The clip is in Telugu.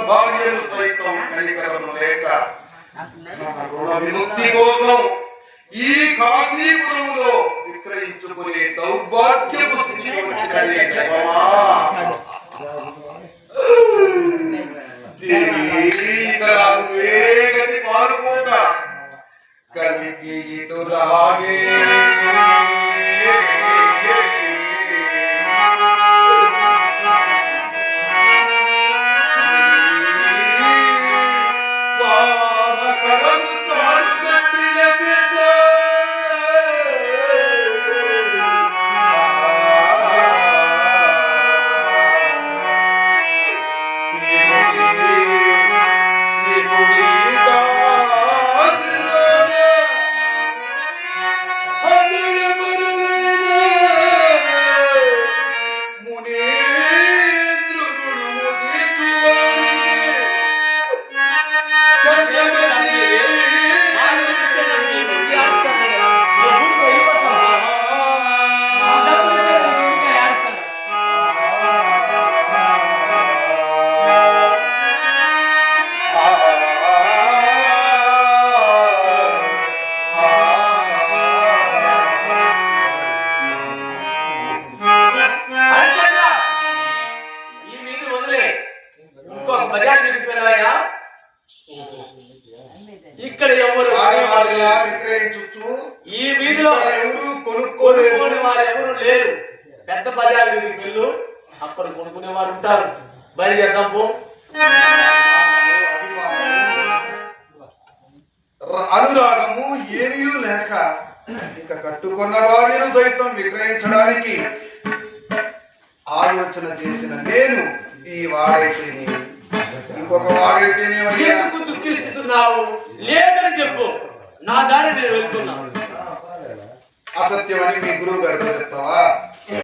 భార్యను సైతం కనికరము లేక రుణ విముక్తి కోసం ఈ కాశీపురంలో విక్రయించుకునే దౌర్భాగ్యపు స్థితికి వచ్చినది శవమా. వేరే గతి పాల్పోక కలికి ఇటు రాగే ఇక్కడ ఎవరు విక్రయించు ఈ వీధిలో ఎవరు కొనుక్కోలేని వారు ఎవరు లేరు. పెద్ద బజార్ వీధికి వెళ్ళు, అక్కడ కొనుక్కునే వారు ఉంటారు. బయలుదేద్దాం పో. అనురాగము ఏమీ లేక ఇక కట్టుకున్న భార్యను సైతం విక్రయించడానికి ఆలోచన చేసిన నేను ఈ వాడైతేనే ఇంకొక వాడైతేనేమయ్యా. ఎందుకు దుఃఖిస్తున్నావు? లేదని చెప్పు, నా దారి నేను వెళ్తున్నా. అసత్యమని మీ గురువు గారితో చెప్తావా?